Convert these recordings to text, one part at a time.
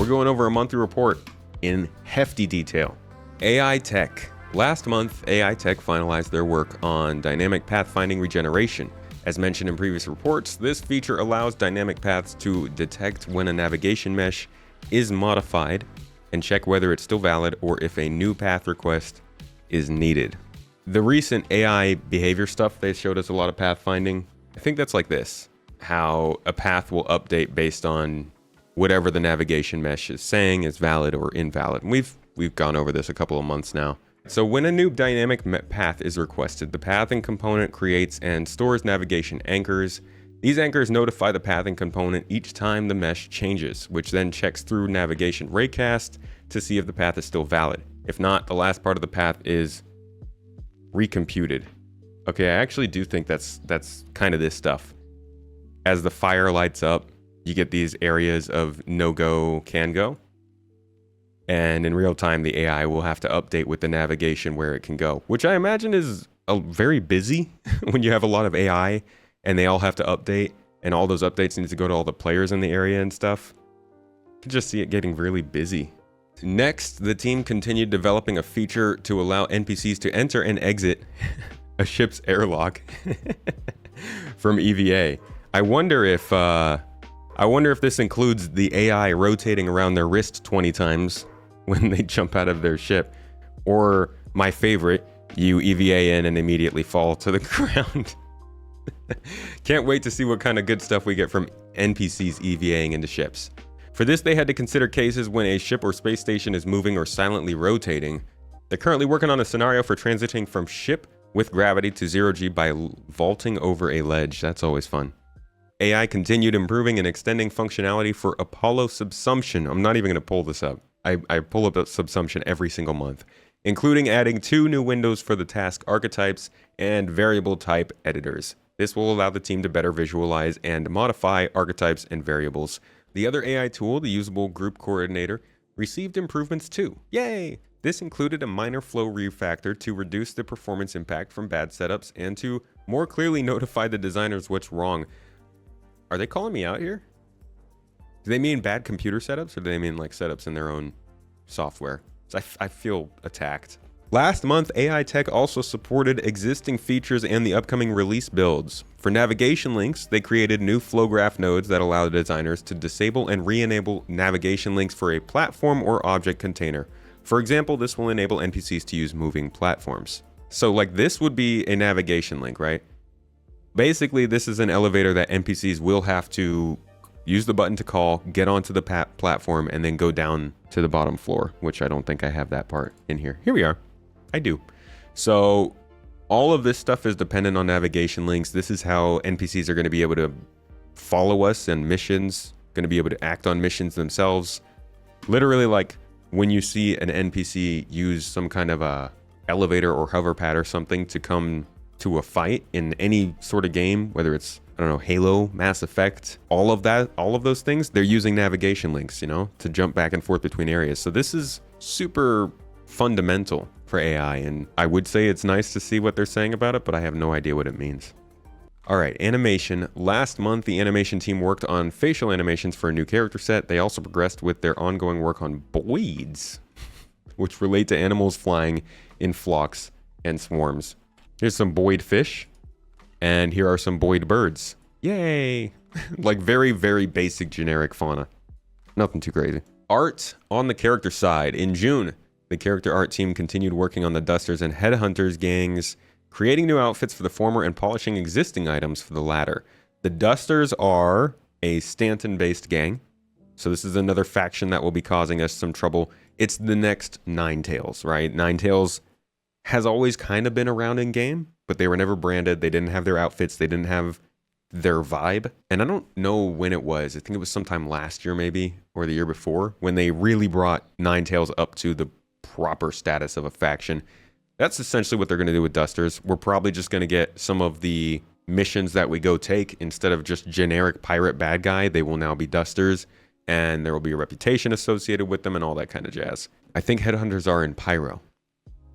going over a monthly report in hefty detail. AI Tech. Last month, AI Tech finalized their work on dynamic pathfinding regeneration. As mentioned in previous reports, this feature allows dynamic paths to detect when a navigation mesh is modified and check whether it's still valid or if a new path request is needed. The recent AI behavior stuff, they showed us a lot of pathfinding. I think that's like this, how a path will update based on whatever the navigation mesh is saying is valid or invalid. And we've gone over this a couple of months now. So when a new dynamic path is requested, the pathing component creates and stores navigation anchors. These anchors notify the pathing component each time the mesh changes, which then checks through navigation raycast to see if the path is still valid. If not, the last part of the path is recomputed. Okay, I actually do think that's kind of this stuff. As the fire lights up, you get these areas of no-go, can-go. And in real time, the AI will have to update with the navigation where it can go, which I imagine is very busy when you have a lot of AI and they all have to update, and all those updates need to go to all the players in the area and stuff. You can just see it getting really busy. Next, the team continued developing a feature to allow NPCs to enter and exit a ship's airlock from EVA. I wonder if this includes the AI rotating around their wrist 20 times when they jump out of their ship, or my favorite, you EVA in and immediately fall to the ground. Can't wait to see what kind of good stuff we get from NPCs EVAing into ships. For this, they had to consider cases when a ship or space station is moving or silently rotating. They're currently working on a scenario for transiting from ship with gravity to 0G by vaulting over a ledge. That's always fun. AI continued improving and extending functionality for Apollo subsumption. I'm not even going to pull this up. I pull up a subsumption every single month, including adding 2 new windows for the task archetypes and variable type editors. This will allow the team to better visualize and modify archetypes and variables. The other AI tool, the usable group coordinator, received improvements too. Yay! This included a minor flow refactor to reduce the performance impact from bad setups and to more clearly notify the designers what's wrong. Are they calling me out here? Do they mean bad computer setups, or do they mean like setups in their own software? So I feel attacked. Last month, AI Tech also supported existing features and the upcoming release builds. For navigation links, they created new flow graph nodes that allow the designers to disable and re-enable navigation links for a platform or object container. For example, this will enable NPCs to use moving platforms. So like this would be a navigation link, right? Basically, this is an elevator that NPCs will have to use the button to call, get onto the platform, and then go down to the bottom floor, which I don't think I have that part in here. Here we are. I do. So all of this stuff is dependent on navigation links. This is how NPCs are going to be able to follow us in missions, going to be able to act on missions themselves. Literally, like when you see an NPC use some kind of a elevator or hover pad or something to come to a fight in any sort of game, whether it's, I don't know, Halo, Mass Effect, all of those things, they're using navigation links, you know, to jump back and forth between areas. So this is super fundamental for AI, and I would say it's nice to see what they're saying about it, but I have no idea what it means. All right, animation. Last month, the animation team worked on facial animations for a new character set. They also progressed with their ongoing work on boids, which relate to animals flying in flocks and swarms. Here's some boid fish, and here are some boid birds. Yay! Like very, very basic generic fauna. Nothing too crazy. Art on the character side. In June, the character art team continued working on the Dusters and Headhunters gangs, creating new outfits for the former and polishing existing items for the latter. The Dusters are a Stanton-based gang, so this is another faction that will be causing us some trouble. It's the next Ninetales, right? Ninetales has always kind of been around in game, but they were never branded. They didn't have their outfits. They didn't have their vibe. And I don't know when it was. I think it was sometime last year maybe, or the year before, when they really brought Ninetales up to the proper status of a faction. That's essentially what they're going to do with Dusters. We're probably just going to get some of the missions that we go take. Instead of just generic pirate bad guy, they will now be Dusters, and there will be a reputation associated with them and all that kind of jazz. I think Headhunters are in Pyro.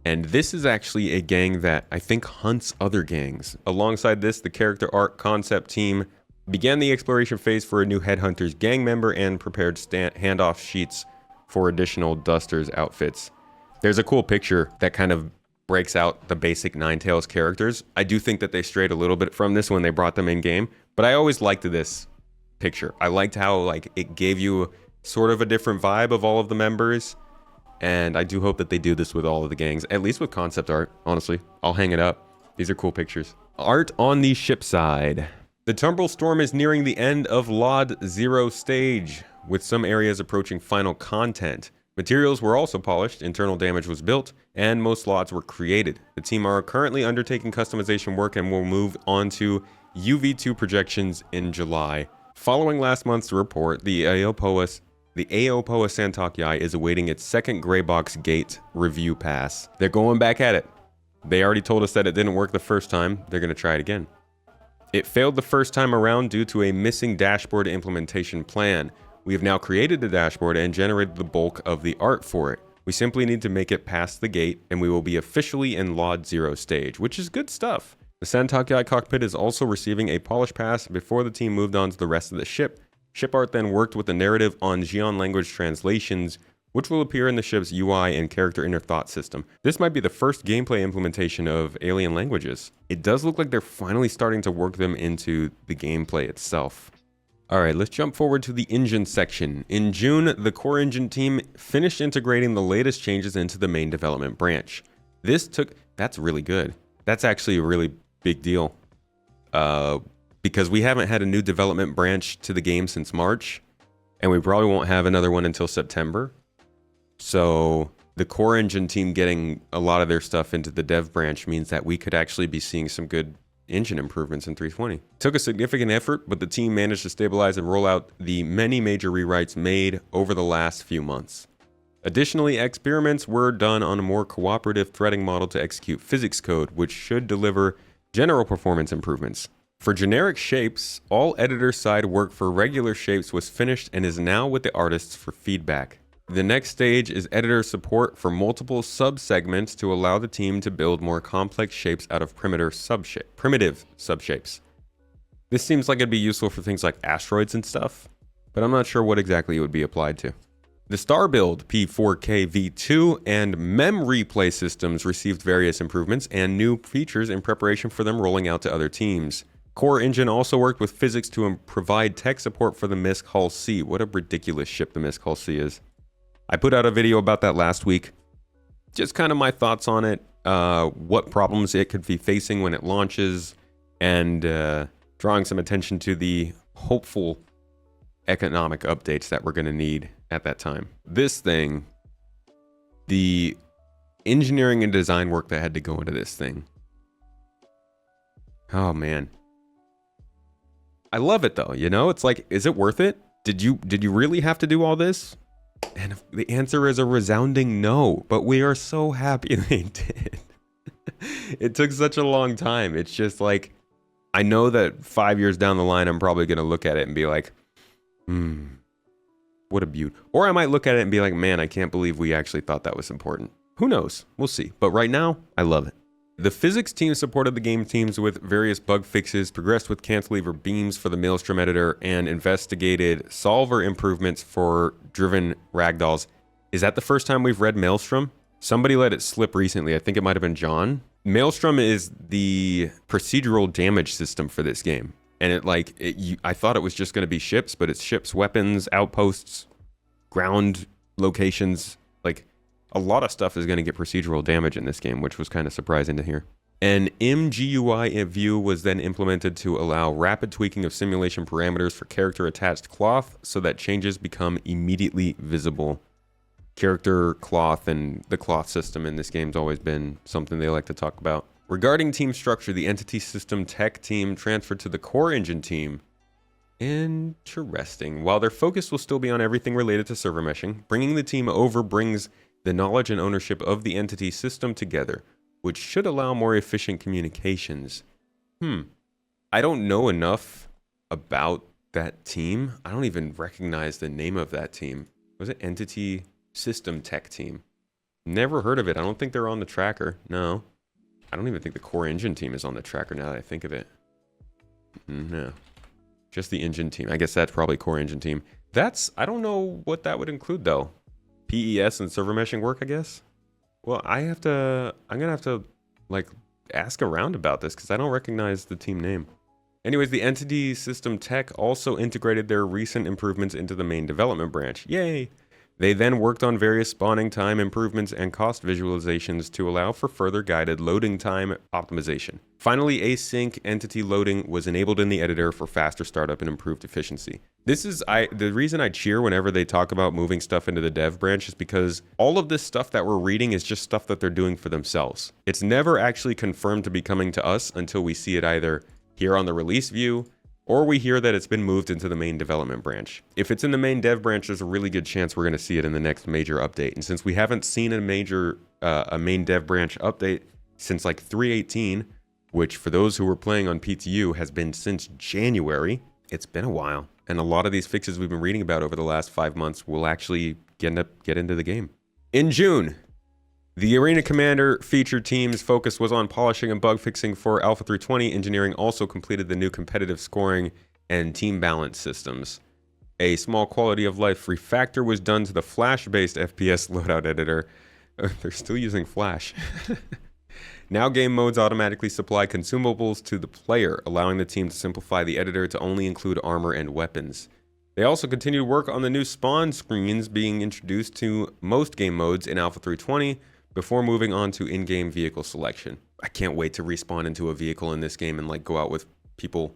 And this is actually a gang that I think hunts other gangs. Alongside this, the character art concept team Began the exploration phase for a new Headhunters gang member and prepared handoff sheets for additional Dusters outfits. There's a cool picture that kind of breaks out the basic Ninetales characters. I do think that they strayed a little bit from this when they brought them in game, but I always liked this picture. I liked how like it gave you sort of a different vibe of all of the members, and I do hope that they do this with all of the gangs, at least with concept art. Honestly, I'll hang it up. These are cool pictures. Art on the ship side. The Tumbrel Storm is nearing the end of LOD 0 stage, with some areas approaching final content. Materials were also polished, internal damage was built, and most slots were created. The team are currently undertaking customization work and will move on to UV2 projections in July. Following last month's report, the Aopoa Santok Yai is awaiting its second Gray Box Gate review pass. They're going back at it. They already told us that it didn't work the first time. They're going to try it again. It failed the first time around due to a missing dashboard implementation plan. We have now created the dashboard and generated the bulk of the art for it. We simply need to make it past the gate, and we will be officially in LOD 0 stage, which is good stuff. The Santakai cockpit is also receiving a polish pass before the team moved on to the rest of the ship. Ship art then worked with the narrative on Xi'an language translations, which will appear in the ship's UI and character inner thought system. This might be the first gameplay implementation of alien languages. It does look like they're finally starting to work them into the gameplay itself. Alright, let's jump forward to the engine section. In June, the core engine team finished integrating the latest changes into the main development branch. That's really good. That's actually a really big deal. Because we haven't had a new development branch to the game since March, and we probably won't have another one until September. So the core engine team getting a lot of their stuff into the dev branch means that we could actually be seeing some good engine improvements in 320. It took a significant effort, but the team managed to stabilize and roll out the many major rewrites made over the last few months. Additionally, experiments were done on a more cooperative threading model to execute physics code, which should deliver general performance improvements. For generic shapes, all editor-side work for regular shapes was finished and is now with the artists for feedback. The next stage is editor support for multiple sub-segments to allow the team to build more complex shapes out of primitive subshapes. This seems like it'd be useful for things like asteroids and stuff, but I'm not sure what exactly it would be applied to. The Star Build P4K V2 and Mem Replay systems received various improvements and new features in preparation for them rolling out to other teams. Core Engine also worked with physics to provide tech support for the Misk Hull C. What a ridiculous ship the Misk Hull C is. I put out a video about that last week. Just kind of my thoughts on it, what problems it could be facing when it launches, and drawing some attention to the hopeful economic updates that we're going to need at that time. This thing, the engineering and design work that had to go into this thing. Oh man. I love it though, you know? It's like, is it worth it? Did you really have to do all this? And the answer is a resounding no, but we are so happy they did. It took such a long time. It's just like, I know that 5 years down the line, I'm probably going to look at it and be like, what a beaut. Or I might look at it and be like, man, I can't believe we actually thought that was important. Who knows? We'll see. But right now, I love it. The physics team supported the game teams with various bug fixes, progressed with cantilever beams for the Maelstrom editor, and investigated solver improvements for driven ragdolls. Is that the first time we've read Maelstrom? Somebody let it slip recently. I think it might have been John. Maelstrom is the procedural damage system for this game. And I thought it was just going to be ships, but it's ships, weapons, outposts, ground locations, like a lot of stuff is going to get procedural damage in this game, which was kind of surprising to hear. An MGUI view was then implemented to allow rapid tweaking of simulation parameters for character attached cloth so that changes become immediately visible. Character cloth and the cloth system in this game's always been something they like to talk about. Regarding team structure, the entity system tech team transferred to the core engine team. Interesting. While their focus will still be on everything related to server meshing, bringing the team over brings the knowledge and ownership of the entity system together, which should allow more efficient communications. I don't know enough about that team. I don't even recognize the name of that team. Was it Entity System Tech Team? Never heard of it. I don't think they're on the tracker. No. I don't even think the core engine team is on the tracker now that I think of it. No. Just the engine team. I guess that's probably core engine team. I don't know what that would include though. PES and server meshing work, I guess. Well, I'm gonna have to like ask around about this because I don't recognize the team name. Anyways, the entity system tech also integrated their recent improvements into the main development branch. Yay! They then worked on various spawning time improvements and cost visualizations to allow for further guided loading time optimization. Finally, async entity loading was enabled in the editor for faster startup and improved efficiency. This is the reason I cheer whenever they talk about moving stuff into the dev branch is because all of this stuff that we're reading is just stuff that they're doing for themselves. It's never actually confirmed to be coming to us until we see it either here on the release view, or we hear that it's been moved into the main development branch. If it's in the main dev branch, there's a really good chance we're going to see it in the next major update. And since we haven't seen a main dev branch update since like 3.18, which for those who were playing on PTU has been since January, it's been a while. And a lot of these fixes we've been reading about over the last 5 months will actually get into the game. In June, the Arena Commander feature team's focus was on polishing and bug fixing for Alpha 320. Engineering also completed the new competitive scoring and team balance systems. A small quality of life refactor was done to the Flash-based FPS loadout editor. They're still using Flash. Now game modes automatically supply consumables to the player, allowing the team to simplify the editor to only include armor and weapons. They also continue to work on the new spawn screens being introduced to most game modes in Alpha 320, before moving on to in-game vehicle selection. I can't wait to respawn into a vehicle in this game and like go out with people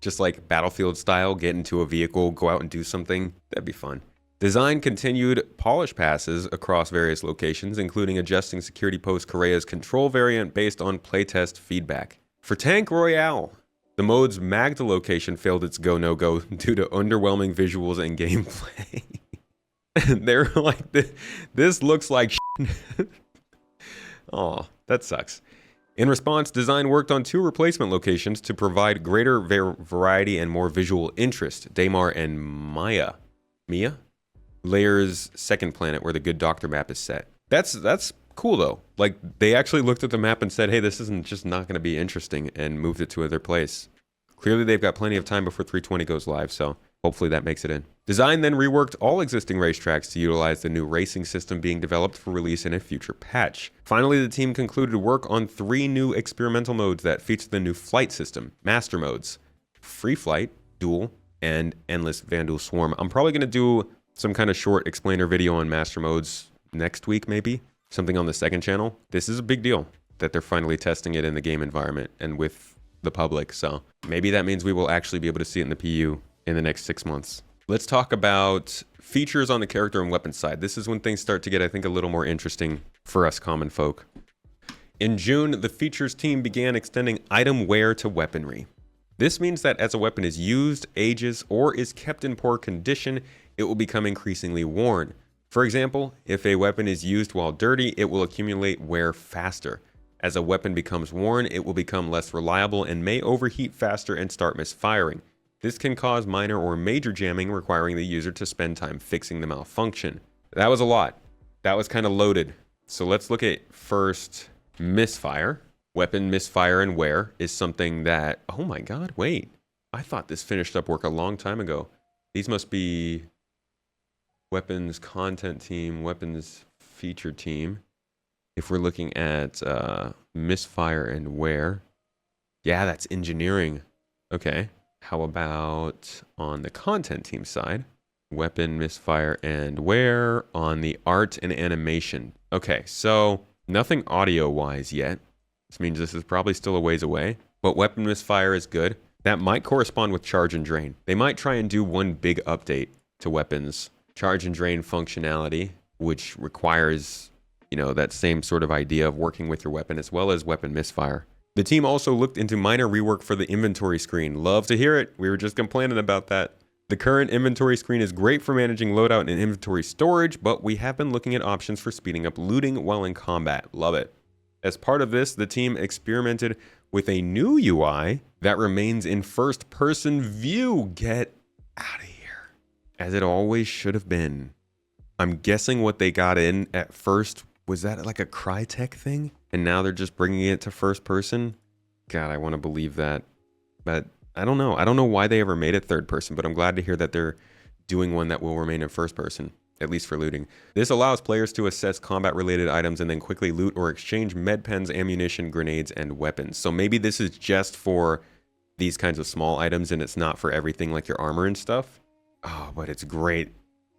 just like Battlefield style, get into a vehicle, go out and do something. That'd be fun. Design continued polish passes across various locations, including adjusting Security Post Korea's control variant based on playtest feedback. For Tank Royale, the mode's Magda location failed its go no-go due to underwhelming visuals and gameplay. They're like, this looks like shit. Oh, that sucks. In response, design worked on 2 replacement locations to provide greater variety and more visual interest. Daymar and Mia? Layer's second planet where the Good Doctor map is set. That's cool though. Like, they actually looked at the map and said, hey, this isn't just not going to be interesting, and moved it to another place. Clearly, they've got plenty of time before 320 goes live, so hopefully that makes it in. Design then reworked all existing racetracks to utilize the new racing system being developed for release in a future patch. Finally, the team concluded work on 3 new experimental modes that feature the new flight system, master modes, free flight, duel, and endless Vandal Swarm. I'm probably going to do some kind of short explainer video on master modes next week, maybe. Something on the second channel. This is a big deal that they're finally testing it in the game environment and with the public, so maybe that means we will actually be able to see it in the PU in the next 6 months. Let's talk about features on the character and weapon side. This is when things start to get, I think, a little more interesting for us common folk. In June, the features team began extending item wear to weaponry. This means that as a weapon is used, ages, or is kept in poor condition, it will become increasingly worn. For example, if a weapon is used while dirty, it will accumulate wear faster. As a weapon becomes worn, it will become less reliable and may overheat faster and start misfiring. This can cause minor or major jamming, requiring the user to spend time fixing the malfunction. That was a lot. That was kind of loaded. So let's look at first misfire. Weapon misfire and wear is something that, oh my god, wait. I thought this finished up work a long time ago. These must be weapons content team, weapons feature team. If we're looking at misfire and wear, yeah, that's engineering. Okay. How about on the content team side? Weapon, misfire, and wear on the art and animation. Okay, so nothing audio-wise yet. This means this is probably still a ways away, but weapon misfire is good. That might correspond with charge and drain. They might try and do one big update to weapons. Charge and drain functionality, which requires, you know, that same sort of idea of working with your weapon as well as weapon misfire. The team also looked into minor rework for the inventory screen. Love to hear it. We were just complaining about that. The current inventory screen is great for managing loadout and inventory storage, but we have been looking at options for speeding up looting while in combat. Love it. As part of this, the team experimented with a new UI that remains in first-person view. Get out of here. As it always should have been. I'm guessing what they got in at first, was that like a Crytek thing? And now they're just bringing it to first person? God, I want to believe that. But I don't know. I don't know why they ever made it third person, but I'm glad to hear that they're doing one that will remain in first person, at least for looting. This allows players to assess combat-related items and then quickly loot or exchange med pens, ammunition, grenades, and weapons. So maybe this is just for these kinds of small items and it's not for everything like your armor and stuff. Oh, but it's great.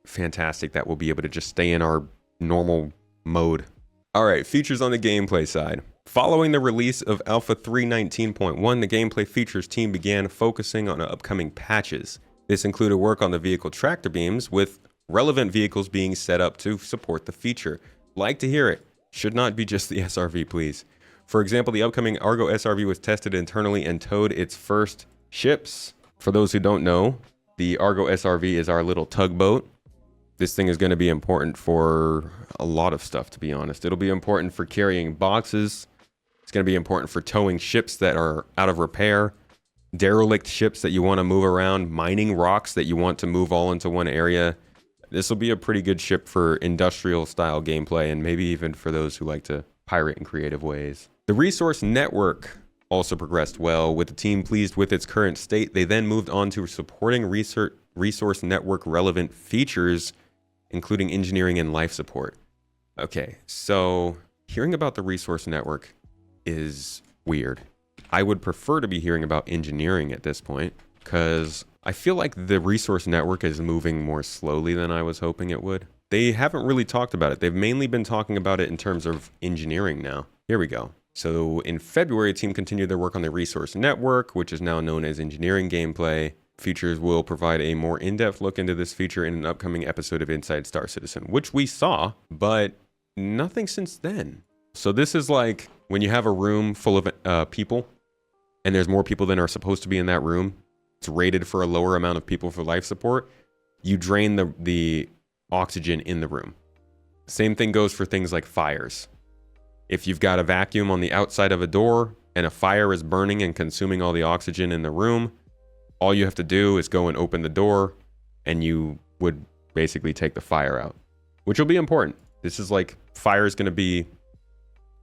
Fantastic that we'll be able to just stay in our normal mode. All right, features on the gameplay side. Following the release of Alpha 3.19.1, the gameplay features team began focusing on upcoming patches. This included work on the vehicle tractor beams, with relevant vehicles being set up to support the feature. Like to hear it. Should not be just the SRV, please. For example, the upcoming Argo SRV was tested internally and towed its first ships. For those who don't know, the Argo SRV is our little tugboat. This thing is going to be important for a lot of stuff, to be honest. It'll be important for carrying boxes. It's going to be important for towing ships that are out of repair, derelict ships that you want to move around, mining rocks that you want to move all into one area. This will be a pretty good ship for industrial style gameplay and maybe even for those who like to pirate in creative ways. The resource network also progressed well, with the team pleased with its current state. They then moved on to supporting resource network relevant features, including engineering and life support. Okay, so hearing about the resource network is weird. I would prefer to be hearing about engineering at this point, because I feel like the resource network is moving more slowly than I was hoping it would. They haven't really talked about it. They've mainly been talking about it in terms of engineering now. Here we go. So in February, the team continued their work on the resource network, which is now known as engineering gameplay. Features will provide a more in-depth look into this feature in an upcoming episode of Inside Star Citizen, which we saw, but nothing since then. So this is like when you have a room full of people, and there's more people than are supposed to be in that room. It's rated for a lower amount of people for life support. You drain the oxygen in the room. Same thing goes for things like fires. If you've got a vacuum on the outside of a door and a fire is burning and consuming all the oxygen in the room, all you have to do is go and open the door and you would basically take the fire out, which will be important. This is like, fire is going to be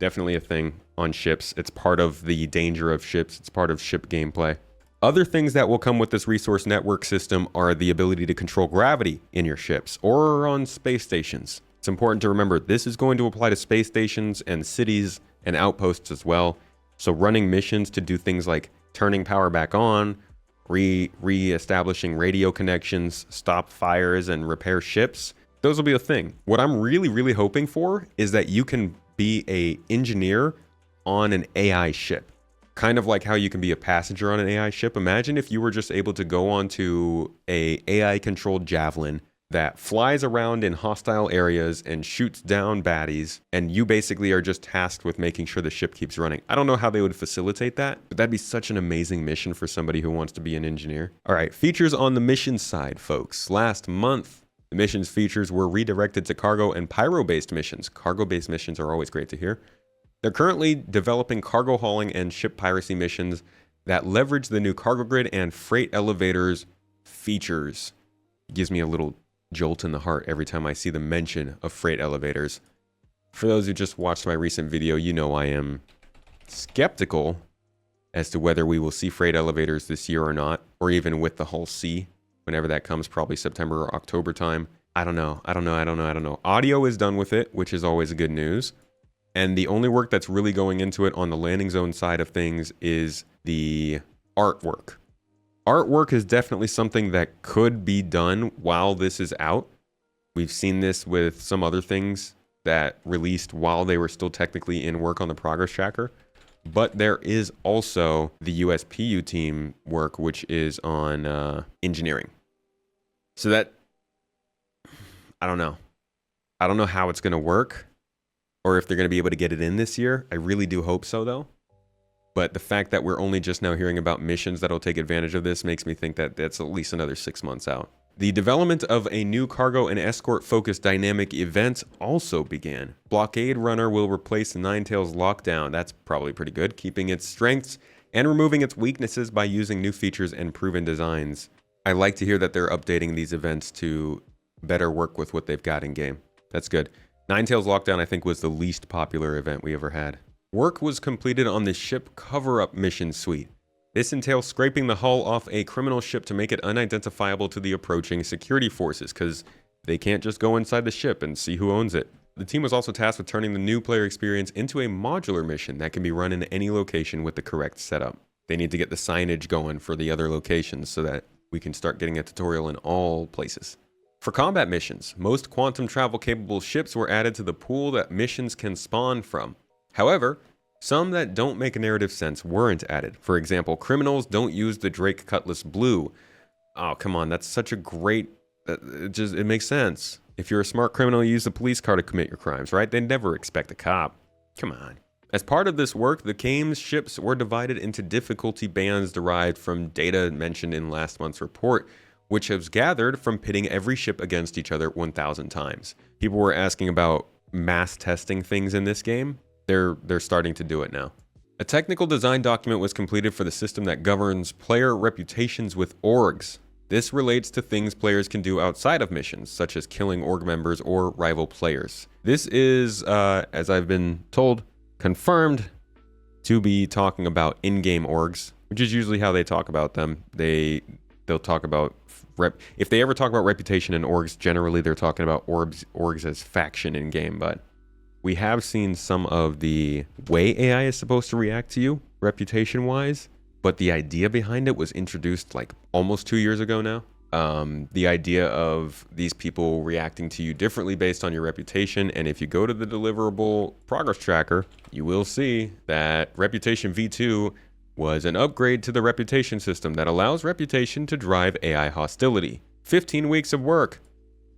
definitely a thing on ships. It's part of the danger of ships. It's part of ship gameplay. Other things that will come with this resource network system are the ability to control gravity in your ships or on space stations. It's important to remember this is going to apply to space stations and cities and outposts as well. So running missions to do things like turning power back on, re-establishing radio connections, stop fires, and repair ships, those will be a thing. What I'm really hoping for is that you can be an engineer on an AI ship. Kind of like how you can be a passenger on an AI ship. Imagine if you were just able to go onto a AI-controlled Javelin that flies around in hostile areas and shoots down baddies, and you basically are just tasked with making sure the ship keeps running. I don't know how they would facilitate that, but that'd be such an amazing mission for somebody who wants to be an engineer. All right, features on the mission side, folks. Last month, the missions features were redirected to cargo and pyro-based missions. Cargo-based missions are always great to hear. They're currently developing cargo hauling and ship piracy missions that leverage the new cargo grid and freight elevators features. It gives me a little jolt in the heart every time I see the mention of freight elevators. For those who just watched my recent video, you know I am skeptical as to whether we will see freight elevators this year or not, or even with the Hull C, whenever that comes, probably September or October time. I don't know. Audio is done with it, which is always good news. And the only work that's really going into it on the landing zone side of things is the artwork. Artwork is definitely something that could be done while this is out. We've seen this with some other things that released while they were still technically in work on the progress tracker. But there is also the USPU team work, which is on engineering. So that, I don't know. I don't know how it's going to work or if they're going to be able to get it in this year. I really do hope so, though. But the fact that we're only just now hearing about missions that'll take advantage of this makes me think that that's at least another 6 months out. The development of a new cargo and escort-focused dynamic event also began. Blockade Runner will replace Ninetales Lockdown. That's probably pretty good, keeping its strengths and removing its weaknesses by using new features and proven designs. I like to hear that they're updating these events to better work with what they've got in game. That's good. Ninetales Lockdown, I think, was the least popular event we ever had. Work was completed on the ship cover-up mission suite. This entails scraping the hull off a criminal ship to make it unidentifiable to the approaching security forces, because they can't just go inside the ship and see who owns it. The team was also tasked with turning the new player experience into a modular mission that can be run in any location with the correct setup. They need to get the signage going for the other locations so that we can start getting a tutorial in all places. For combat missions, most quantum travel capable ships were added to the pool that missions can spawn from. However, some that don't make narrative sense weren't added. For example, criminals don't use the Drake Cutlass Blue. Oh, come on, that's such a great... It makes sense. If you're a smart criminal, you use the police car to commit your crimes, right? They never expect a cop. Come on. As part of this work, the game's ships were divided into difficulty bands derived from data mentioned in last month's report, which was gathered from pitting every ship against each other 1,000 times. People were asking about mass testing things in this game. They're starting to do it now. A technical design document was completed for the system that governs player reputations with orgs. This relates to things players can do outside of missions, such as killing org members or rival players. This is, as I've been told, confirmed to be talking about in-game orgs, which is usually how they talk about them. They'll talk about if they ever talk about reputation in orgs, generally they're talking about orgs as faction in game. But we have seen some of the way AI is supposed to react to you reputation wise, but the idea behind it was introduced like almost 2 years ago now. The idea of these people reacting to you differently based on your reputation. And if you go to the deliverable progress tracker, you will see that Reputation V2 was an upgrade to the reputation system that allows reputation to drive AI hostility. 15 weeks of work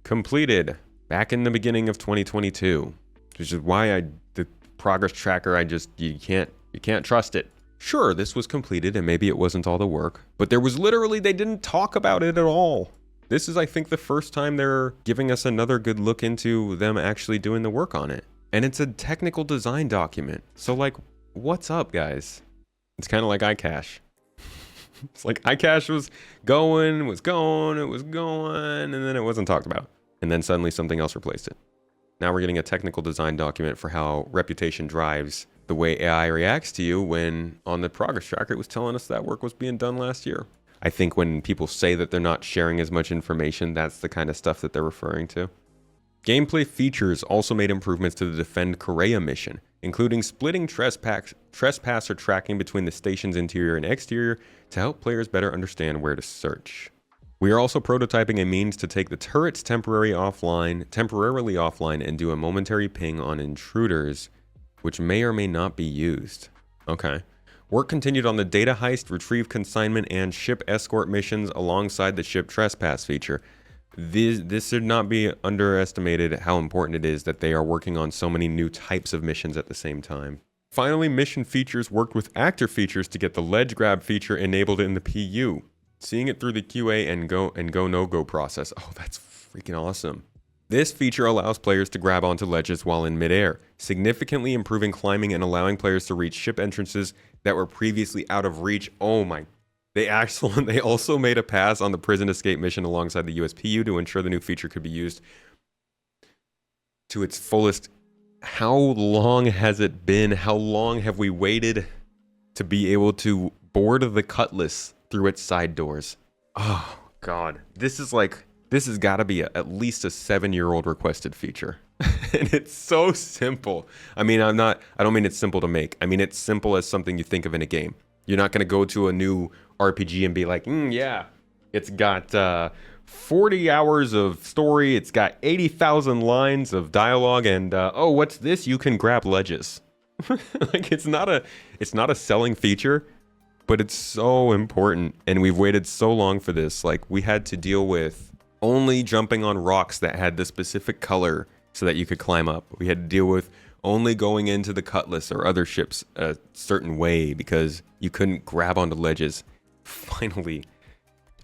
completed back in the beginning of 2022, which is why the progress tracker, you can't trust it. Sure, this was completed and maybe it wasn't all the work, but they didn't talk about it at all. This is, I think, the first time they're giving us another good look into them actually doing the work on it. And it's a technical design document. So like, what's up, guys? It's kind of like iCache. It's like iCache was going, and then it wasn't talked about. And then suddenly something else replaced it. Now we're getting a technical design document for how reputation drives the way AI reacts to you, when on the progress tracker it was telling us that work was being done last year. I think when people say that they're not sharing as much information, that's the kind of stuff that they're referring to. Gameplay features also made improvements to the Defend Korea mission, including splitting trespasser tracking between the station's interior and exterior to help players better understand where to search. We are also prototyping a means to take the turrets temporarily offline and do a momentary ping on intruders, which may or may not be used. Okay. Work continued on the data heist, retrieve consignment, and ship escort missions alongside the ship trespass feature. This should not be underestimated how important it is that they are working on so many new types of missions at the same time. Finally, mission features worked with actor features to get the ledge grab feature enabled in the PU. Seeing it through the QA and go no-go process. Oh, that's freaking awesome. This feature allows players to grab onto ledges while in midair, significantly improving climbing and allowing players to reach ship entrances that were previously out of reach. Oh my. They also made a pass on the prison escape mission alongside the USPU to ensure the new feature could be used to its fullest. How long has it been? How long have we waited to be able to board the Cutlass through its side doors? Oh God, this has got to be at least a 7-year-old requested feature. And it's so simple. I mean, I don't mean it's simple to make. I mean, it's simple as something you think of in a game. You're not going to go to a new RPG and be like, yeah, it's got 40 hours of story. It's got 80,000 lines of dialogue. And, oh, what's this? You can grab ledges. Like, it's not a selling feature, but it's so important. And we've waited so long for this. Like, we had to deal with only jumping on rocks that had the specific color so that you could climb up. We had to deal with only going into the Cutlass or other ships a certain way because you couldn't grab onto ledges. Finally.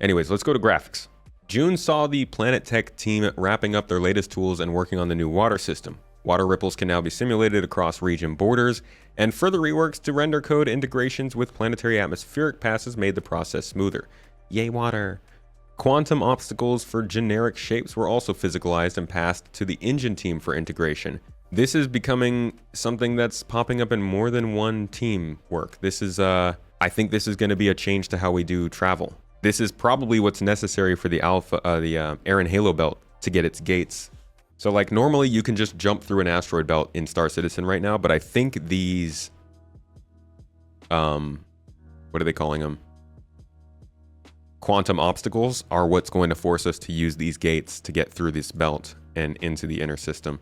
Anyways, let's go to graphics. June saw the Planet Tech team wrapping up their latest tools and working on the new water system. Water ripples can now be simulated across region borders, and further reworks to render code integrations with planetary atmospheric passes made the process smoother. Yay, water! Quantum obstacles for generic shapes were also physicalized and passed to the engine team for integration. This is becoming something that's popping up in more than one team work. This is I think this is going to be a change to how we do travel. This is probably what's necessary for the Air and Halo belt to get its gates. So like normally you can just jump through an asteroid belt in Star Citizen right now, but I think these, what are they calling them? Quantum obstacles are what's going to force us to use these gates to get through this belt and into the inner system.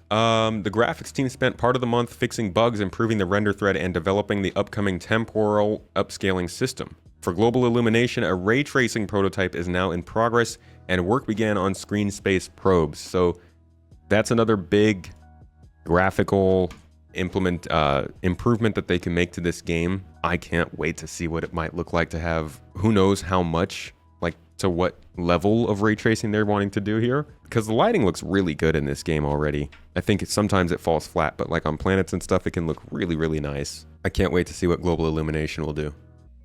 The graphics team spent part of the month fixing bugs, improving the render thread, and developing the upcoming temporal upscaling system. For global illumination, a ray tracing prototype is now in progress, and work began on screen space probes. So that's another big graphical improvement that they can make to this game. I can't wait to see what it might look like to have, who knows how much, like to what level of ray tracing they're wanting to do here, because the lighting looks really good in this game already. I think sometimes it falls flat, but like on planets and stuff, it can look really, really nice. I can't wait to see what global illumination will do.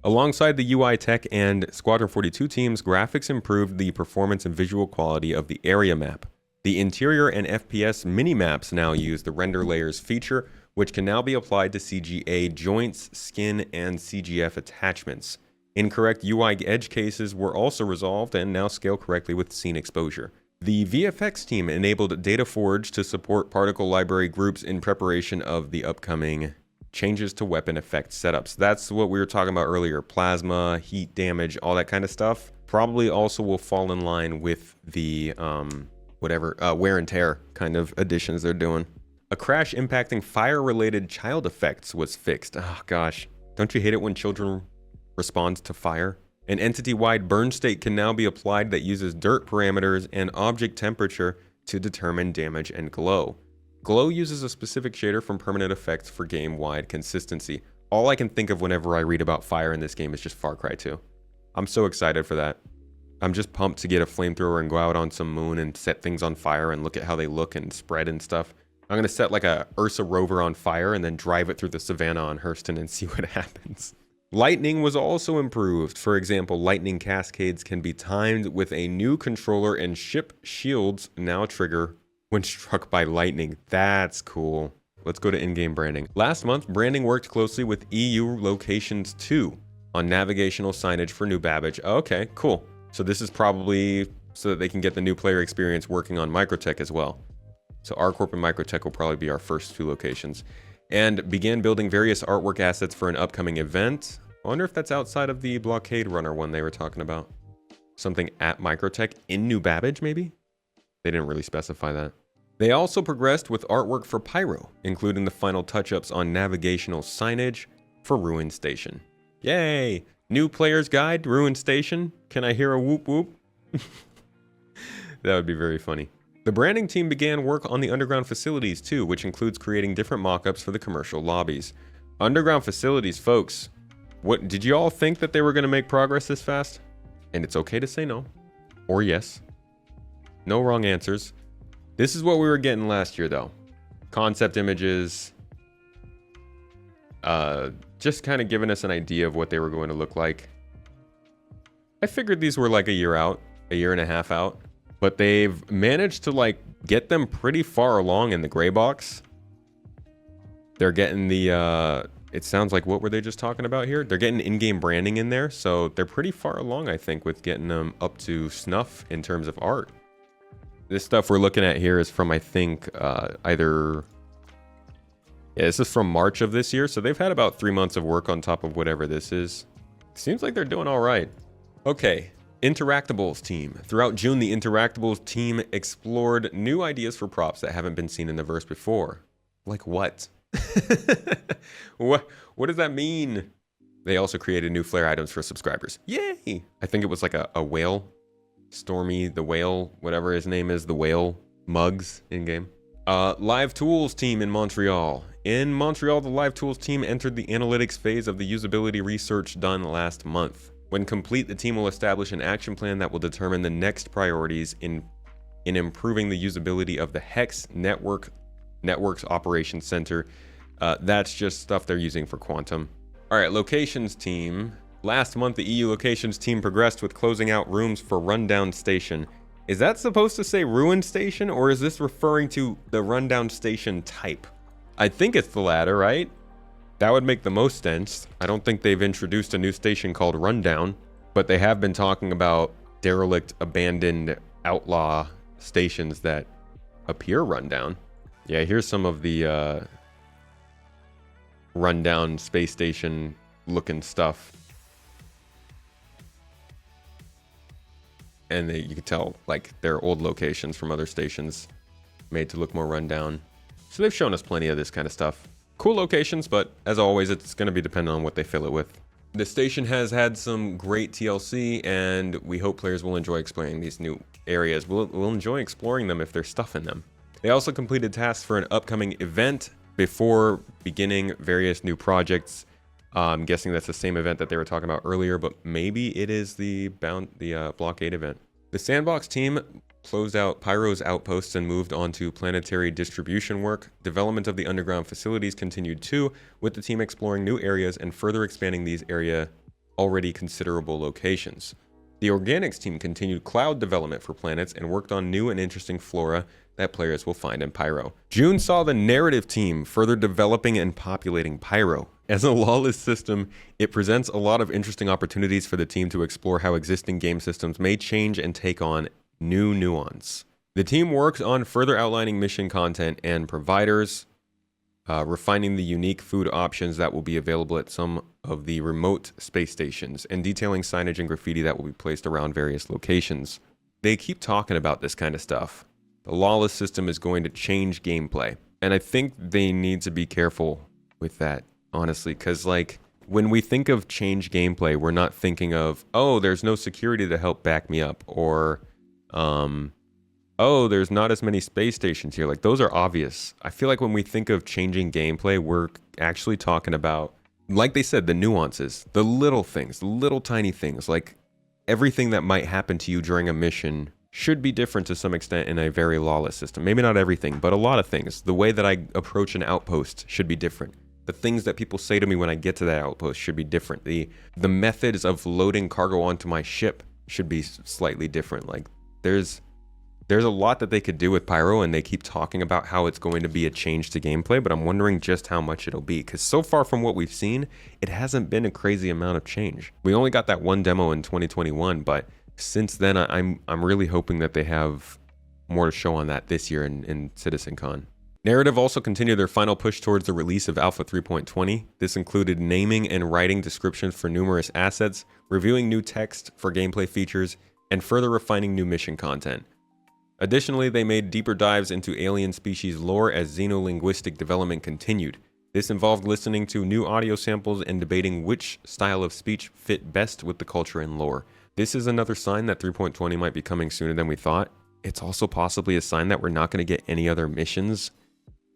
Alongside the UI tech and Squadron 42 teams, graphics improved the performance and visual quality of the area map. The interior and FPS mini-maps now use the render layers feature, which can now be applied to CGA joints, skin, and CGF attachments. Incorrect UI edge cases were also resolved and now scale correctly with scene exposure. The VFX team enabled DataForge to support particle library groups in preparation of the upcoming changes to weapon effect setups. That's what we were talking about earlier. Plasma, heat damage, all that kind of stuff. Probably also will fall in line with the wear and tear kind of additions they're doing. A crash impacting fire-related child effects was fixed. Oh gosh, don't you hate it when children respond to fire? An entity-wide burn state can now be applied that uses dirt parameters and object temperature to determine damage and glow. Glow uses a specific shader from permanent effects for game-wide consistency. All I can think of whenever I read about fire in this game is just Far Cry 2. I'm so excited for that. I'm just pumped to get a flamethrower and go out on some moon and set things on fire and look at how they look and spread and stuff. I'm going to set like a Ursa rover on fire and then drive it through the savannah on Hurston and see what happens. Lightning was also improved. For example, lightning cascades can be timed with a new controller, and ship shields now trigger when struck by lightning. That's cool. Let's go to in-game branding. Last month, branding worked closely with EU Locations 2 on navigational signage for New Babbage. Okay, cool. So this is probably so that they can get the new player experience working on Microtech as well. So ArcCorp and Microtech will probably be our first two locations. And began building various artwork assets for an upcoming event. I wonder if that's outside of the Blockade Runner one they were talking about. Something at Microtech in New Babbage, maybe? They didn't really specify that. They also progressed with artwork for Pyro, including the final touch-ups on navigational signage for Ruin Station. Yay! New player's guide, Ruin Station. Can I hear a whoop whoop? That would be very funny. The branding team began work on the underground facilities too, which includes creating different mock-ups for the commercial lobbies. Underground facilities, folks. What did you all think that they were going to make progress this fast? And it's okay to say no or yes. No wrong answers. This is what we were getting last year though. Concept images, just kind of giving us an idea of what they were going to look like. I figured these were like a year out, a year and a half out, but they've managed to like get them pretty far along in the gray box. They're getting the, it sounds like, what were they just talking about here? They're getting in-game branding in there, so they're pretty far along, I think, with getting them up to snuff in terms of art. This stuff we're looking at here is from, I think, this is from March of this year, so they've had about 3 months of work on top of whatever this is. Seems like they're doing all right. Okay, Interactables team. Throughout June, the Interactables team explored new ideas for props that haven't been seen in the verse before. Like what? What does that mean? They also created new flare items for subscribers. Yay! I think it was like a whale. Stormy the whale, whatever his name is, the whale mugs in-game. Live Tools team in Montreal. In Montreal, the Live Tools team entered the analytics phase of the usability research done last month. When complete, the team will establish an action plan that will determine the next priorities in improving the usability of the Hex Networks Operations Center. That's just stuff they're using for Quantum. All right, locations team. Last month, the EU locations team progressed with closing out rooms for Rundown Station. Is that supposed to say Ruin Station, or is this referring to the Rundown Station type? I think it's the latter, right? That would make the most sense. I don't think they've introduced a new station called Rundown, but they have been talking about derelict, abandoned, outlaw stations that appear rundown. Yeah, here's some of the rundown space station looking stuff. And you can tell, like, they're old locations from other stations made to look more rundown. So they've shown us plenty of this kind of stuff. Cool locations, but as always, it's going to be dependent on what they fill it with. The station has had some great TLC, and we hope players will enjoy exploring these new areas. We'll enjoy exploring them if there's stuff in them. They also completed tasks for an upcoming event before beginning various new projects. I'm guessing that's the same event that they were talking about earlier, but maybe it is the blockade event. The Sandbox team closed out Pyro's outposts and moved on to planetary distribution work. Development of the underground facilities continued too, with the team exploring new areas and further expanding these already considerable locations. The Organics team continued cloud development for planets and worked on new and interesting flora that players will find in Pyro. June saw the narrative team further developing and populating Pyro. As a lawless system, it presents a lot of interesting opportunities for the team to explore how existing game systems may change and take on new nuance. The team worked on further outlining mission content and providers, refining the unique food options that will be available at some of the remote space stations, and detailing signage and graffiti that will be placed around various locations. They keep talking about this kind of stuff. The lawless system is going to change gameplay, and I think they need to be careful with that, honestly, because like when we think of change gameplay, we're not thinking of, oh, there's no security to help back me up, or oh, there's not as many space stations here. Like, those are obvious. I feel like when we think of changing gameplay, we're actually talking about, like they said, the nuances, the little things, the little tiny things, like everything that might happen to you during a mission should be different to some extent in a very lawless system. Maybe not everything, but a lot of things. The way that I approach an outpost should be different. The things that people say to me when I get to that outpost should be different. The methods of loading cargo onto my ship should be slightly different. Like, there's a lot that they could do with Pyro, and they keep talking about how it's going to be a change to gameplay, but I'm wondering just how much it'll be, because so far from what we've seen, it hasn't been a crazy amount of change. We only got that one demo in 2021, but since then, I'm really hoping that they have more to show on that this year in CitizenCon. Narrative also continued their final push towards the release of Alpha 3.20. This included naming and writing descriptions for numerous assets, reviewing new text for gameplay features, and further refining new mission content. Additionally, they made deeper dives into alien species lore as xenolinguistic development continued. This involved listening to new audio samples and debating which style of speech fit best with the culture and lore. This is another sign that 3.20 might be coming sooner than we thought. It's also possibly a sign that we're not going to get any other missions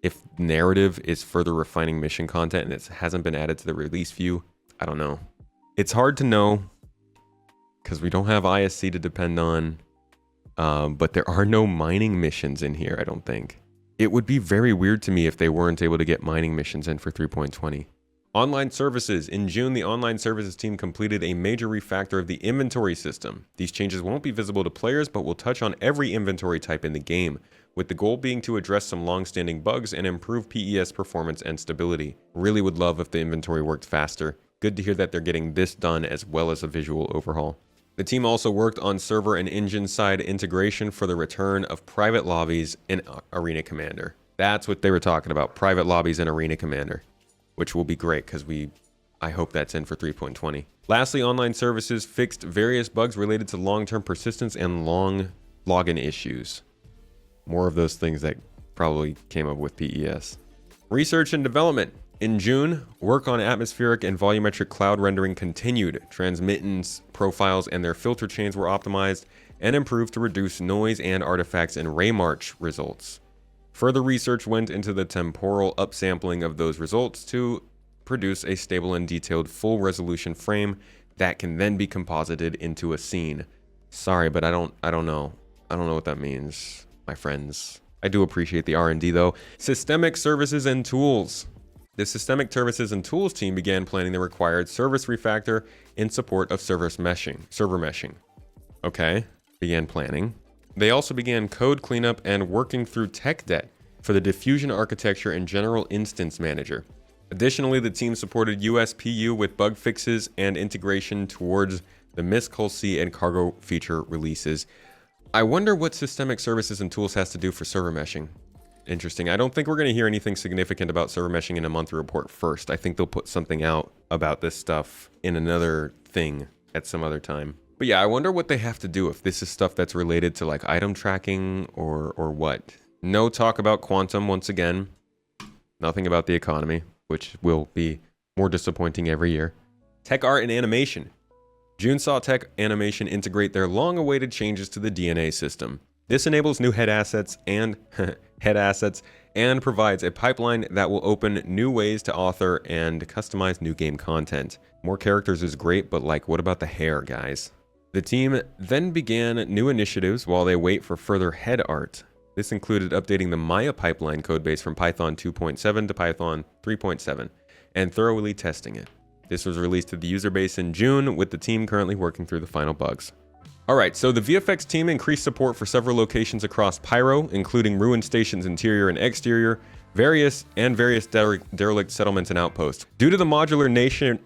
if narrative is further refining mission content and it hasn't been added to the release view. I don't know. It's hard to know because we don't have ISC to depend on. But there are no mining missions in here, I don't think. It would be very weird to me if they weren't able to get mining missions in for 3.20. Online services. In June, the online services team completed a major refactor of the inventory system. These changes won't be visible to players, but will touch on every inventory type in the game, with the goal being to address some long-standing bugs and improve PES performance and stability. Really would love if the inventory worked faster. Good to hear that they're getting this done as well as a visual overhaul. The team also worked on server and engine side integration for the return of private lobbies in Arena Commander. That's what they were talking about, private lobbies in Arena Commander, which will be great because I hope that's in for 3.20. Lastly, online services fixed various bugs related to long-term persistence and long login issues. More of those things that probably came up with PES. Research and development. In June, work on atmospheric and volumetric cloud rendering continued. Transmittance profiles and their filter chains were optimized and improved to reduce noise and artifacts in Raymarch results. Further research went into the temporal upsampling of those results to produce a stable and detailed full resolution frame that can then be composited into a scene. Sorry, but I don't know. I don't know what that means, my friends. I do appreciate the R&D though. Systemic services and tools. The Systemic Services and Tools team began planning the required service refactor in support of server meshing. Okay, began planning. They also began code cleanup and working through tech debt for the diffusion architecture and general instance manager. Additionally, the team supported USPU with bug fixes and integration towards the Miss Colsey and Cargo feature releases. I wonder what systemic services and tools has to do for server meshing. Interesting. I don't think we're going to hear anything significant about server meshing in a monthly report first. I think they'll put something out about this stuff in another thing at some other time. But yeah, I wonder what they have to do, if this is stuff that's related to like item tracking or what. No talk about quantum once again. Nothing about the economy, which will be more disappointing every year. Tech art and animation. June saw Tech Animation integrate their long-awaited changes to the DNA system. This enables new head assets and provides a pipeline that will open new ways to author and customize new game content. More characters is great, but like, what about the hair, guys? The team then began new initiatives while they wait for further head art. This included updating the Maya pipeline codebase from Python 2.7 to Python 3.7 and thoroughly testing it. This was released to the user base in June, with the team currently working through the final bugs. Alright, so the VFX team increased support for several locations across Pyro, including ruined stations interior and exterior, various derelict settlements and outposts. Due to the modular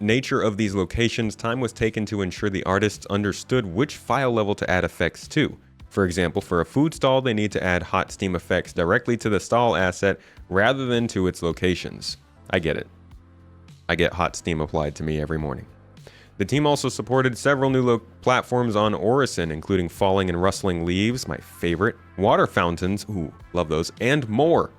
nature of these locations, time was taken to ensure the artists understood which file level to add effects to. For example, for a food stall, they need to add hot steam effects directly to the stall asset rather than to its locations. I get it. I get hot steam applied to me every morning. The team also supported several new platforms on Orison, including falling and rustling leaves, my favorite, water fountains, ooh, love those, and more.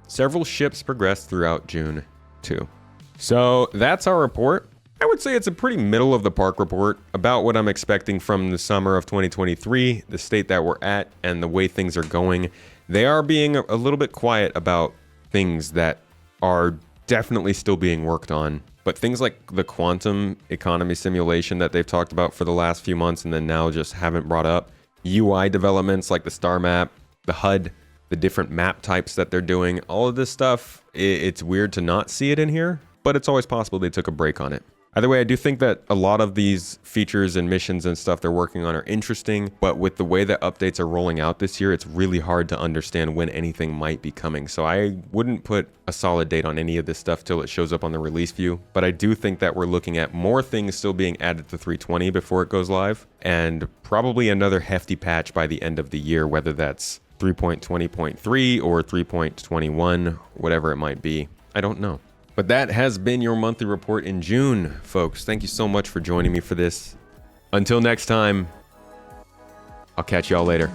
Several ships progressed throughout June, too. So that's our report. I would say it's a pretty middle of the park report about what I'm expecting from the summer of 2023, the state that we're at, and the way things are going. They are being a little bit quiet about things that are definitely still being worked on. But things like the quantum economy simulation that they've talked about for the last few months and then now just haven't brought up. UI developments like the star map, the HUD, the different map types that they're doing. All of this stuff, it's weird to not see it in here, but it's always possible they took a break on it. Either way, I do think that a lot of these features and missions and stuff they're working on are interesting, but with the way that updates are rolling out this year, it's really hard to understand when anything might be coming. So I wouldn't put a solid date on any of this stuff till it shows up on the release view, but I do think that we're looking at more things still being added to 3.20 before it goes live, and probably another hefty patch by the end of the year, whether that's 3.20.3 or 3.21, whatever it might be. I don't know. But that has been your monthly report in June, folks. Thank you so much for joining me for this. Until next time, I'll catch y'all later.